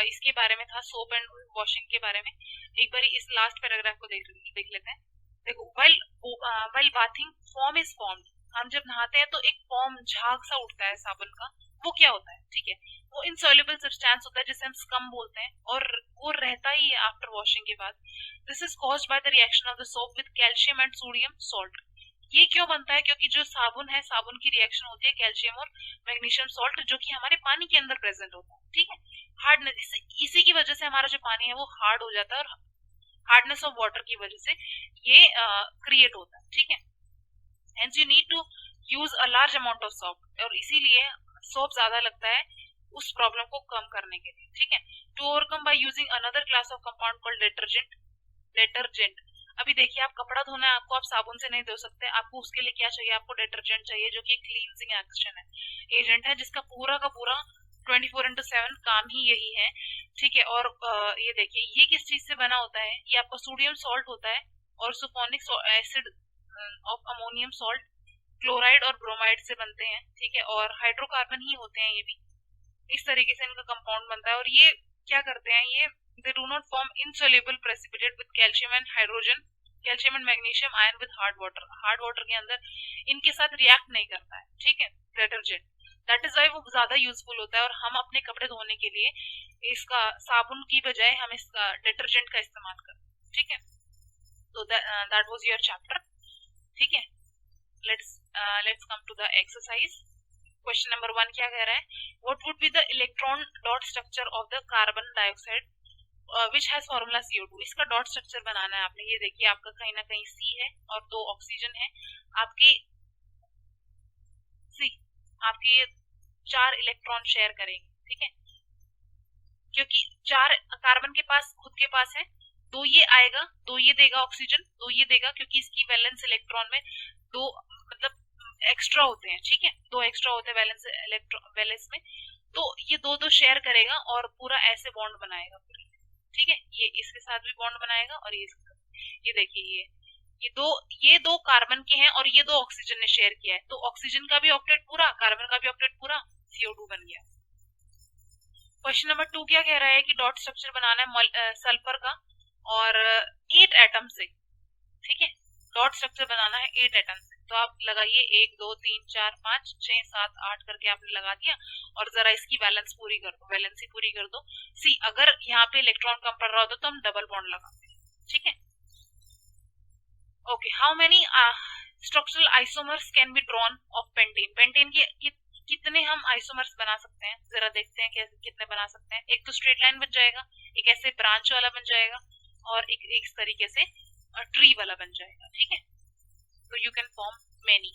इसके बारे में था, सोप एंड वॉशिंग के बारे में। एक बार इस लास्ट पैराग्राफ को देख लेते हैं। देखो while bathing form is formed, हम जब नहाते हैं तो एक फॉर्म झाग सा उठता है साबुन का, वो क्या होता है, ठीक है, वो इनसॉल्युबल सब्सटेंस होता है जिसे हम स्कम बोलते हैं और वो रहता ही है आफ्टर वॉशिंग के बाद। This is caused by the reaction of the soap with calcium and sodium salt. ये क्यों बनता है, क्योंकि जो साबुन है साबुन की रिएक्शन होती है कैल्शियम और मैग्नीशियम सॉल्ट जो कि हमारे पानी के अंदर प्रेजेंट होता है, ठीक है। हार्डनेस, इसी की वजह से हमारा जो पानी है वो हार्ड हो जाता है और हार्डनेस ऑफ वाटर की वजह से ये क्रिएट होता है, ठीक है। Hence you need to use a large amount of soap और इसीलिए सोप ज्यादा लगता है उस प्रॉब्लम को कम करने के लिए, ठीक है। To overcome by using another class of compound called detergent. अभी देखिए आप कपड़ा धोना है, आपको आप साबुन से नहीं धो सकते, आपको उसके लिए क्या चाहिए, आपको डिटर्जेंट चाहिए जो कि क्लींजिंग एक्शन है, एजेंट है जिसका पूरा का पूरा 24/7 काम ही यही है, ठीक है। और ये देखिए ये किस चीज से बना होता है, ये आपका सोडियम सॉल्ट होता है और सुपोनिक acid of ammonium salt, chloride और ब्रोमाइड से बनते हैं, ठीक है, और हाइड्रोकार्बन ही होते हैं ये भी, इस तरीके से इनका कंपाउंड बनता है। और ये क्या करते हैं, ये they do not form insoluble precipitate with calcium and hydrogen, calcium and magnesium ion with hard water के अंदर इनके साथ रिएक्ट नहीं करता है, ठीक है, डिटर्जेंट। दैट इज वाई वो ज्यादा यूजफुल होता है और हम अपने कपड़े धोने के लिए इसका साबुन की बजाय हम इसका डिटर्जेंट का इस्तेमाल करते हैं, ठीक है। तो दैट वाज योर चैप्टर, ठीक है। Let's come to the exercise. Question number 1 क्या कह रहा है, what would be the electron dot structure of the carbon dioxide which has formula CO2। इसका डॉट स्ट्रक्चर बनाना है आपने। ये देखिए आपका कहीं ना कहीं C है और 2 ऑक्सीजन है, आपके C आपके 4 इलेक्ट्रॉन शेयर करेंगे, ठीक है, क्योंकि 4 कार्बन के पास खुद के पास है, 2 ये आएगा, 2 ये देगा ऑक्सीजन, 2 ये देगा, क्योंकि इसकी वैलेंस इलेक्ट्रॉन में 2 मतलब एक्स्ट्रा होते हैं, ठीक है, 2 एक्स्ट्रा होते हैं वैलेंस में, तो ये 2 शेयर करेगा और पूरा ऐसे बॉन्ड बनाएगा पूरी, ठीक है, ये इसके साथ भी बॉन्ड बनाएगा और ये देखिए ये दो कार्बन के हैं और ये 2 ऑक्सीजन ने शेयर किया है, तो ऑक्सीजन का भी ऑक्टेट पूरा, कार्बन का भी ऑक्टेट पूरा, CO2 बन गया। क्वेश्चन नंबर 2 क्या कह रहा है कि डॉट स्ट्रक्चर बनाना है सल्फर का और 8 एटम से, ठीक है, डॉट स्ट्रक्चर बनाना है 8 एटम से। तो आप लगाइए 1 2 3 4 5 6 7 8 करके आपने लगा दिया और जरा इसकी बैलेंस पूरी कर दो, बैलेंस ही पूरी कर दो। सी अगर यहाँ पे इलेक्ट्रॉन कम पड़ रहा होता तो हम डबल बॉन्ड लगाते, ठीक है। Okay, how many structural isomers can be drawn of pentane? Pentane के कितने हम आइसोमर्स बना सकते हैं, जरा देखते हैं कैसे कितने बना सकते हैं। एक तो स्ट्रेट लाइन बन जाएगा, एक ऐसे ब्रांच वाला बन जाएगा, और एक इस तरीके से ट्री वाला बन जाएगा, ठीक है। तो you can form many.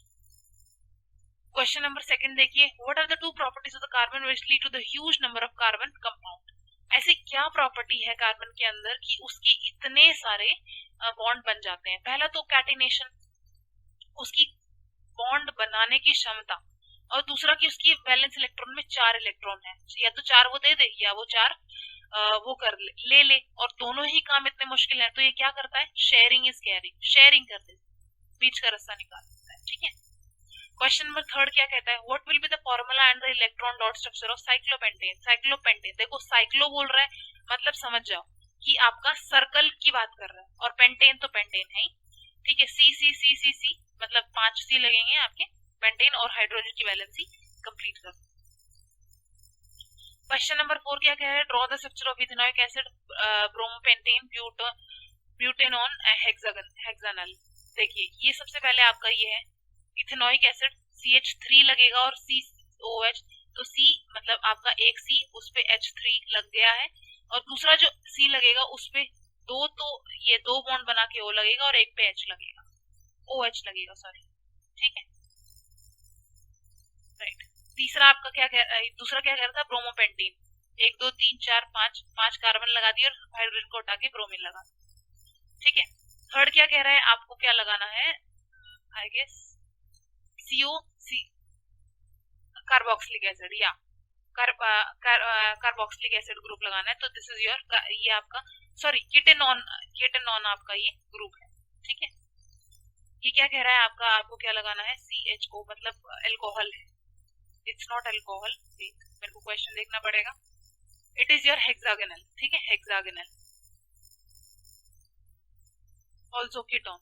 Question number second देखिए, what are the two properties of the carbon which lead to the huge number of carbon compound? ऐसी क्या प्रॉपर्टी है कार्बन के अंदर कि उसके इतने सारे बॉन्ड बन जाते हैं? पहला तो कैटिनेशन, उसकी बॉन्ड बनाने की क्षमता, और दूसरा कि उसकी वैलेंस इलेक्ट्रॉन में 4 इलेक्ट्रॉन है, या तो 4 वो दे दे या वो 4 वो कर ले, और दोनों ही काम इतने मुश्किल है, तो ये क्या करता है? शेयरिंग इज केयरिंग, शेयरिंग कर दे, बीच का रास्ता निकाल देता है, ठीक है। क्वेश्चन नंबर थर्ड क्या कहता है, what will be the formula and the electron dot structure of cyclopentane? Cyclopentane, देखो साइक्लो बोल रहा है मतलब समझ जाओ कि आपका सर्कल की बात कर रहा है, और पेंटेन तो पेंटेन है ही, ठीक है। सी सी सी सी सी मतलब 5 सी लगेंगे आपके, पेंटेन और हाइड्रोजन की वैलेंसी कंप्लीट कर। क्वेश्चन नंबर 4 क्या कह रहा है, draw the structure of ethanoic acid bromopentane butanone hexanal. देखिए ये सबसे पहले आपका ये है इथेनॉइक एसिड, CH3 लगेगा और COH, तो C मतलब आपका एक C उस पे H3 लग गया है, और दूसरा जो C लगेगा उस पे दो, तो ये 2 बॉन्ड बना के O लगेगा और एक पे H लगेगा, OH लगेगा, सॉरी, ठीक है, राइट। तीसरा आपका क्या दूसरा क्या कह रहा था, ब्रोमोपेंटीन, 1 2 3 4 5 कार्बन लगा दिए और हाइड्रोजन को हटा के ब्रोमीन लगा, ठीक है। थर्ड क्या कह रहा है, आपको क्या लगाना है, I guess CO carboxylic acid या कार्बोक्सिलिक एसिड ग्रुप लगाना है, तो दिस इज योर, ये आपका सॉरी कीटेनॉन आपका ये ग्रुप है, ठीक है। ये क्या कह रहा है आपका, आपको क्या लगाना है, CHO मतलब अल्कोहल है, इट्स नॉट अल्कोहल, मेरे को क्वेश्चन देखना पड़ेगा, इट इज योर हेक्सागोनल, ठीक है, हेक्सागोनल ऑल्सो कीटोन,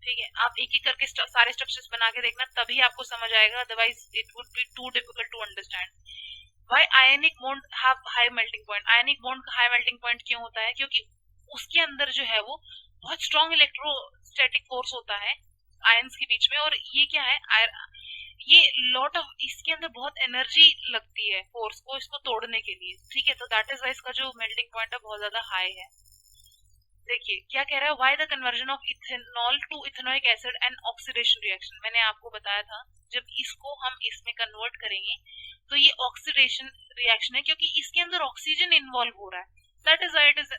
ठीक है। आप एक एक करके सारे स्ट्रक्चर्स बना के देखना, तभी आपको समझ आएगा, otherwise it would be too difficult to understand. Why ionic bond have high melting point? Ionic bond का हाई मेल्टिंग पॉइंट क्यों होता है? क्योंकि उसके अंदर जो है वो बहुत स्ट्रॉन्ग इलेक्ट्रोस्टैटिक फोर्स होता है आयंस के बीच में, और ये क्या है, ये लॉट ऑफ, इसके अंदर बहुत एनर्जी लगती है फोर्स को इसको तोड़ने के लिए, ठीक है। तो दैट इज वाई इसका जो मेल्टिंग पॉइंट है बहुत ज्यादा हाई है। देखिए क्या कह रहा है, why the conversion of ethanol to ethanoic acid and oxidation reaction? मैंने आपको बताया था जब इसको हम इसमें कन्वर्ट करेंगे तो ये ऑक्सीडेशन रिएक्शन है, क्योंकि इसके अंदर ऑक्सीजन इन्वॉल्व हो रहा है, that is why it is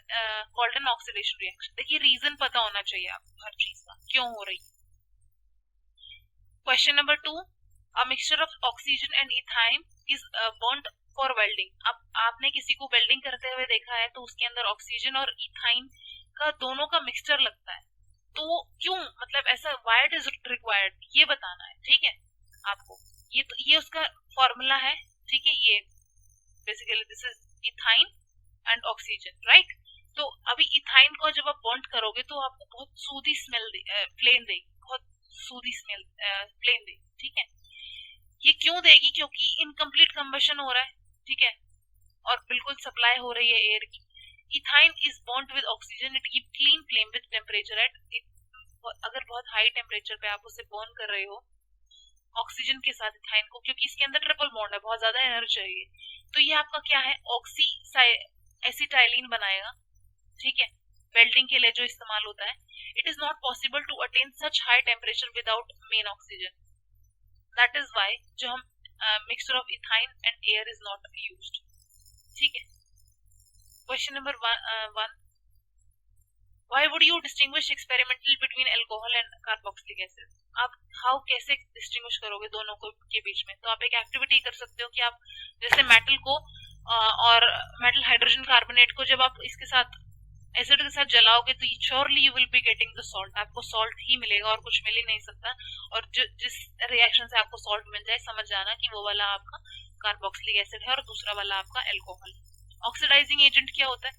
called an oxidation reaction. देखिए रीजन पता होना चाहिए आपको हर चीज का क्यों हो रही है। Question number 2, a mixture of oxygen and ethyne is bond for welding. अब आपने किसी को वेल्डिंग करते हुए देखा है तो उसके अंदर ऑक्सीजन और इथाइन का दोनों का मिक्सचर लगता है, तो क्यों, मतलब ऐसा व्हाई इट इज रिक्वायर्ड ये बताना है, ठीक है आपको। ये उसका फॉर्मूला है, ठीक है, ये basically this is ethyne and oxygen, right. तो अभी इथाइन को जब आप बॉन्ड करोगे तो आपको बहुत सूदी स्मेल प्लेन देगी, बहुत सूदी स्मेल प्लेन देगी, ठीक है। ये क्यों देगी, क्योंकि इनकम्प्लीट कंबशन हो रहा है, ठीक है, और बिल्कुल सप्लाई हो रही है एयर की। Ethyne is bond with oxygen, it give clean flame with temperature at, अगर बहुत हाई टेम्परेचर पे आप उसे बर्न कर रहे हो ऑक्सीजन के साथ इथाइन को, क्योंकि इसके अंदर ट्रिपल बॉन्ड है, बहुत ज्यादा एनर्जी चाहिए, तो ये आपका क्या है, ऑक्सी एसिटाइलिन बनाएगा, ठीक है, वेल्डिंग के लिए जो इस्तेमाल होता है। It is not possible to attain such high temperature without main oxygen, that is why जो हम mixture of ethyne and air is not used, ठीक है। Question number 1, why would you distinguish experimentally between alcohol and carboxylic acid? आप हाउ कैसे डिस्टिंग्विश करोगे दोनों को के बीच में? तो आप एक एक्टिविटी कर सकते हो कि आप जैसे मेटल को और मेटल हाइड्रोजन कार्बोनेट को जब आप इसके साथ एसिड के साथ जलाओगे तो surely you will be getting the salt, आपको सॉल्ट ही मिलेगा और कुछ मिल ही नहीं सकता, और जिस रिएक्शन से आपको सॉल्ट मिल जाए समझ जाना कि वो वाला आपका कार्बोक्सिलिक एसिड है और दूसरा वाला आपका एल्कोहल। ऑक्सीडाइजिंग एजेंट क्या होता है,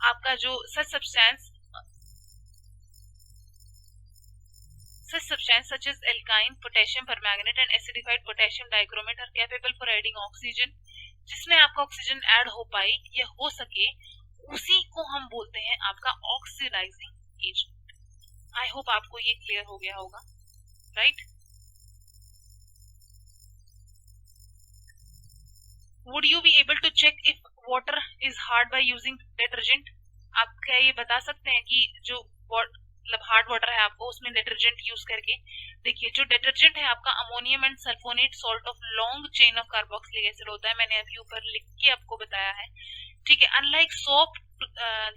आपका जो such substance such as alkyne, potassium permanganate and acidified potassium dichromate are capable for adding oxygen, जिसमें आपका ऑक्सीजन ऐड हो पाए या हो सके उसी बोलते हैं आपका ऑक्सीडाइजिंग एजेंट। आई होप आपको ये क्लियर हो गया होगा, right? Would you be able to check if water is hard by using detergent? आप क्या ये बता सकते हैं कि जो मतलब हार्ड वाटर है आपको उसमें डिटर्जेंट यूज करके, देखिए जो डिटर्जेंट है आपका ammonium and sulphonate salt of long chain of carboxylic acid होता है, मैंने अभी ऊपर लिख के आपको बताया है, ठीक है। Unlike soap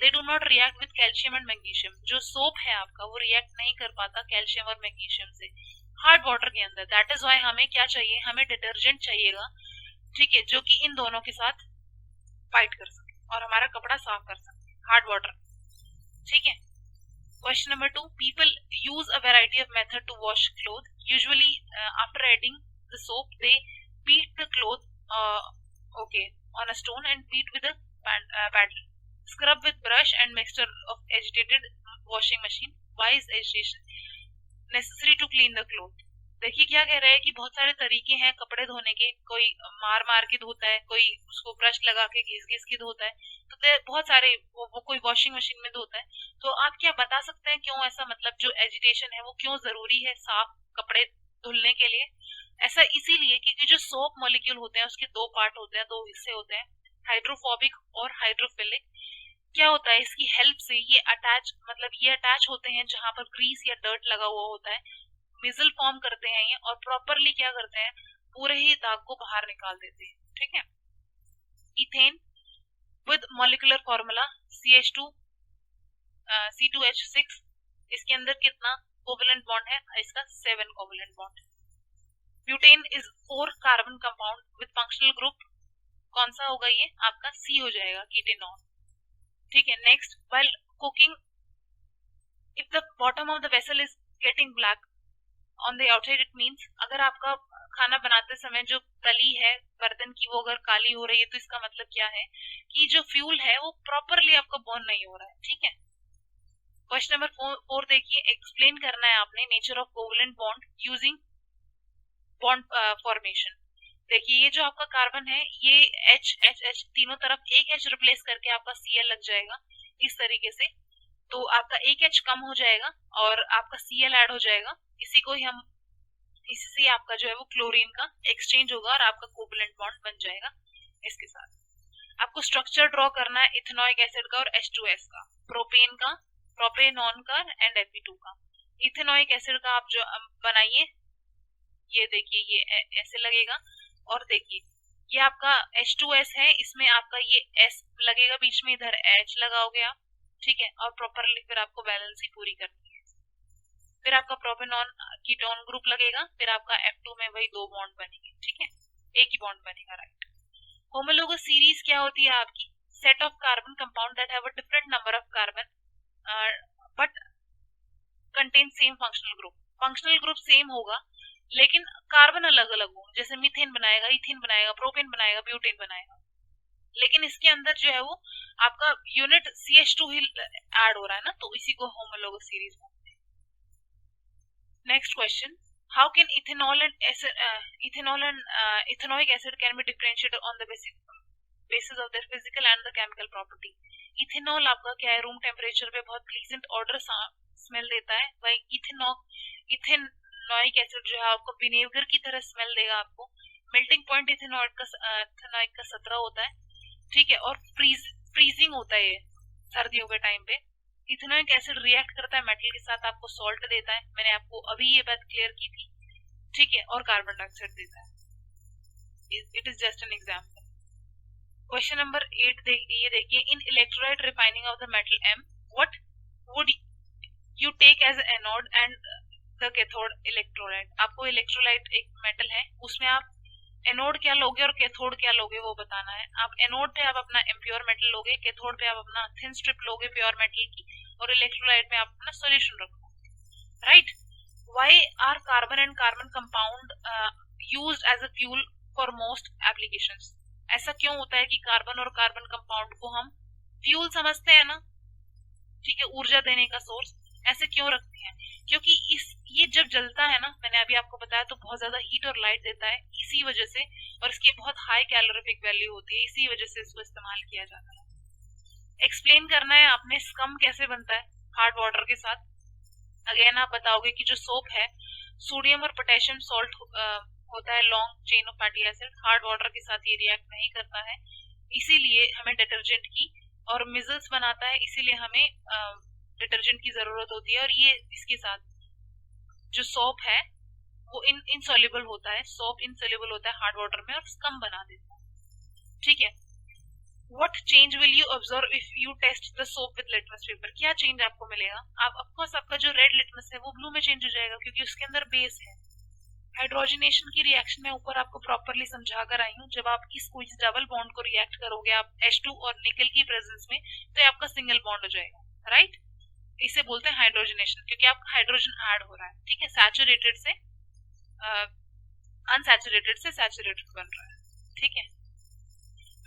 they do not react with calcium and magnesium, जो सोप है आपका वो रिएक्ट नहीं कर पाता कैल्शियम और मैग्नीशियम से हार्ड वाटर के अंदर। दैट इज वाई हमें क्या चाहिए, हमें डिटर्जेंट चाहिएगा, ठीक है, जो कि इन दोनों के साथ फाइट कर सके और हमारा कपड़ा साफ कर सके, हार्ड वाटर, ठीक है। Question number 2. People use a variety of method to wash clothes. Usually, after adding the soap, they beat the cloth, on a stone and beat with a paddle. Scrub with brush and mixture of agitated washing machine. Why is agitation necessary to clean the cloth? देखिए क्या कह रहे हैं कि बहुत सारे तरीके हैं कपड़े धोने के, कोई मार मार के धोता है, कोई उसको ब्रश लगा के घिस घिस के धोता है, तो बहुत सारे वो कोई वॉशिंग मशीन में धोता है। तो आप क्या बता सकते हैं क्यों ऐसा, मतलब जो एजिटेशन है वो क्यों जरूरी है साफ कपड़े धुलने के लिए? ऐसा इसीलिए क्योंकि जो सोप मॉलिक्यूल होते हैं उसके दो पार्ट होते हैं, दो हिस्से होते हैं, हाइड्रोफोबिक और हाइड्रोफिलिक। क्या होता है, इसकी हेल्प से ये अटैच होते हैं जहां पर ग्रीस या डर्ट लगा हुआ होता है, मिजल फॉर्म करते हैं ये, और प्रॉपरली क्या करते हैं, पूरे ही दाग को बाहर निकाल देते हैं, ठीक है। Ethane with molecular formula CH2 C2H6, इसके अंदर कितना कोवेलेंट बॉन्ड है, इसका 7 covalent bond. Butane is 4 carbon compound with functional group, कौन सा होगा ये आपका, C हो जाएगा, कीटेनॉल, ठीक है। Next, while cooking if the bottom of the vessel is getting black on the outside, it means अगर आपका खाना बनाते समय जो तली है बर्तन की वो अगर काली हो रही है तो इसका मतलब क्या है कि जो फ्यूल है वो प्रॉपरली आपका बर्न नहीं हो रहा है, ठीक है। क्वेश्चन नंबर 4 देखिए, एक्सप्लेन करना है आपने nature of covalent bond using bond formation. देखिए ये जो आपका कार्बन है ये H तीनों तरफ एक H रिप्लेस करके आपका Cl लग जाएगा इस तरीके से, तो आपका एक H कम हो जाएगा और आपका Cl ऐड हो जाएगा, इसी को ही हम, इससे आपका जो है वो क्लोरीन का एक्सचेंज होगा और आपका कोवेलेंट बॉन्ड बन जाएगा। इसके साथ आपको स्ट्रक्चर ड्रॉ करना है इथेनॉइक एसिड का और H2S का, प्रोपेन का, प्रोपेनॉन का एंड Fe2 का। इथेनॉइक एसिड का आप जो बनाइए, ये देखिए ये ऐसे लगेगा, और देखिए ये आपका H2S है, इसमें आपका ये S लगेगा बीच में, इधर H लगाओगे आप, ठीक है, और प्रॉपरली फिर आपको बैलेंस ही पूरी करनी है। फिर आपका प्रोपेनॉन कीटोन ग्रुप लगेगा, फिर आपका F2 में वही 2 बॉन्ड बनेंगे, ठीक है, एक ही बॉन्ड बनेगा, राइट। होमोलोगस सीरीज क्या होती है आपकी, set of carbon compound that have a different number of carbon but contain same functional group. Functional group same होगा लेकिन कार्बन अलग अलग हो, जैसे मीथेन बनाएगा, इथेन बनाएगा, प्रोपेन बनाएगा, ब्यूटेन बनाएगा, लेकिन इसके अंदर जो है वो आपका यूनिट CH2 ही ऐड हो रहा है ना, तो इसी को होमोलोगस सीरीज बोलते हैं। Next question, how can ethanol and ethanoic acid can be differentiated on the basis of their physical and the chemical property. Ethanol आपका क्या है, रूम टेम्परेचर पे बहुत प्लीजेंट ऑर्डर स्मेल देता है, वही इथेनॉइक एसिड जो है आपको विनेगर की तरह स्मेल देगा आपको। मेल्टिंग पॉइंट इथेनॉइक का 17 होता है, ठीक है, और फ्रीजिंग होता है ये सर्दियों के टाइम पे। इथेनॉइक एसिड रिएक्ट करता है मेटल के साथ, आपको सॉल्ट देता है, मैंने आपको अभी ये बात क्लियर की थी, ठीक है, और कार्बन डाइऑक्साइड देता है। It is just an example. Question number 8 ये देखिए, in electrolyte refining of the metal M, what would you take as anode and the cathode electrolyte. आपको इलेक्ट्रोलाइट एक मेटल है, उसमें आप एनोड क्या लोगे और कैथोड क्या लोगे वो बताना है। आप एनोड पे आप अपना इम्प्योर मेटल लोगे, कैथोड पे आप अपना थिन स्ट्रिप लोगे प्योर मेटल की, और इलेक्ट्रोलाइट में आप अपना सॉल्यूशन रखोगे, right. Why are carbon and carbon compound used as a fuel for most applications. ऐसा क्यों होता है कि कार्बन और कार्बन कंपाउंड को हम फ्यूल समझते हैं ना, ठीक है, ऊर्जा देने का सोर्स, ऐसे क्यों रखते हैं, क्योंकि ये जब जलता है ना, मैंने अभी आपको बताया, तो बहुत ज्यादा हीट और लाइट देता है, इसी वजह से, और इसकी बहुत हाई कैलोरीफिक वैल्यू होती है, इसी वजह से इसको इस्तेमाल किया जाता है। एक्सप्लेन करना है आपने स्कम कैसे बनता है हार्ड वाटर के साथ। अगेन आप बताओगे कि जो सोप है सोडियम और पोटेशियम सॉल्ट होता है long chain of fatty acid, hard water के साथ ये रिएक्ट नहीं करता है, इसीलिए हमें डिटर्जेंट की, और मिजल्स बनाता है इसीलिए हमें डिटर्जेंट की जरूरत होती है। और ये इसके साथ जो सोप है वो इनसॉल्युबल होता है, सोप इनसॉल्युबल होता है हार्ड वाटर में और स्कम बना देता है। ठीक है, What change will you observe if you test the soap with litmus paper? क्या चेंज आपको मिलेगा? आप ऑफकोर्स आपका जो रेड लिटमस है वो ब्लू में चेंज हो जाएगा क्योंकि उसके अंदर बेस है। हाइड्रोजनेशन की रिएक्शन में ऊपर आपको प्रॉपरली समझा कर आई हूँ। जब आप इस क्विज डबल बॉन्ड को रिएक्ट करोगे आप H2 और निकल की प्रेजेंस में, तो ये आपका सिंगल बॉन्ड हो जाएगा, राइट? इसे बोलते हैं हाइड्रोजनेशन क्योंकि आपका हाइड्रोजन ऐड हो रहा है। ठीक है, सैचुरेटेड से अनसैचुरेटेड से सैचुरेटेड बन रहा है। ठीक है,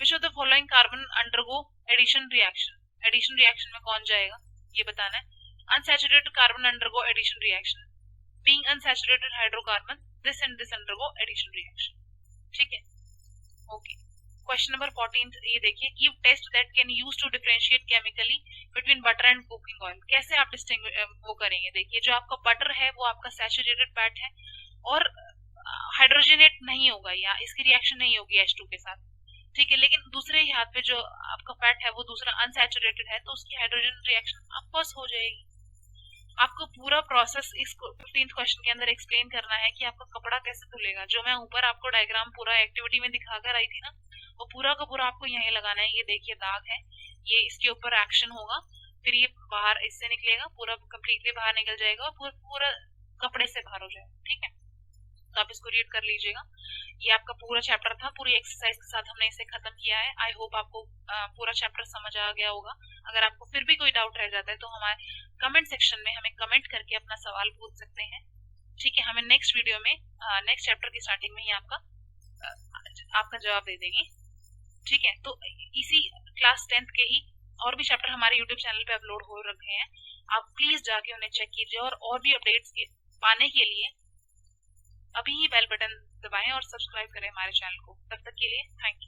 Which of the following carbon undergo addition reaction? Addition reaction में कौन जाएगा ये बताना है। Unsaturated carbon undergo addition reaction. Being unsaturated hydrocarbon, this and this undergo addition reaction. ठीक है, ओके। क्वेश्चन नंबर 14 ये देखिए, give test that can use to differentiate chemically between butter and cooking oil. कैसे आप वो करेंगे? देखिए, जो आपका बटर है वो आपका सैचुरेटेड फैट है और हाइड्रोजनेट नहीं होगा या इसकी रिएक्शन नहीं होगी H2 के साथ। ठीक है, लेकिन दूसरे ही हाथ पे जो आपका फैट है वो दूसरा अनसैचुरेटेड है तो उसकी हाइड्रोजन रिएक्शन ऑफकोर्स हो जाएगी। आपको पूरा प्रोसेस इस 15th क्वेश्चन के अंदर एक्सप्लेन करना है कि आपका कपड़ा कैसे धुलेगा। जो मैं ऊपर आपको डायग्राम पूरा एक्टिविटी में दिखाकर आई थी ना, वो पूरा का पूरा आपको यहीं लगाना है। ये देखिए दाग है, ये इसके ऊपर एक्शन होगा, फिर ये बाहर इससे निकलेगा, पूरा कंप्लीटली बाहर निकल जाएगा और पूरा कपड़े से बाहर हो जाएगा। ठीक है, तो आप इसको रीड कर लीजिएगा। ये आपका पूरा चैप्टर था, पूरी एक्सरसाइज के साथ हमने इसे खत्म किया है। आई होप आपको पूरा चैप्टर समझ आ गया होगा। अगर आपको फिर भी कोई डाउट रह जाता है तो हमारे कमेंट सेक्शन में हमें कमेंट करके अपना सवाल पूछ सकते हैं। ठीक है, हमें नेक्स्ट वीडियो में नेक्स्ट चैप्टर की स्टार्टिंग में ही आपका जवाब दे देंगे। ठीक है, तो इसी क्लास 10th के ही और भी चैप्टर हमारे यूट्यूब चैनल पे अपलोड हो रखे हैं, आप प्लीज जाके उन्हें चेक कीजिए और भी अपडेट्स पाने के लिए अभी ही बेल बटन दबाएं और सब्सक्राइब करें हमारे चैनल को। तब तक के लिए थैंक यू।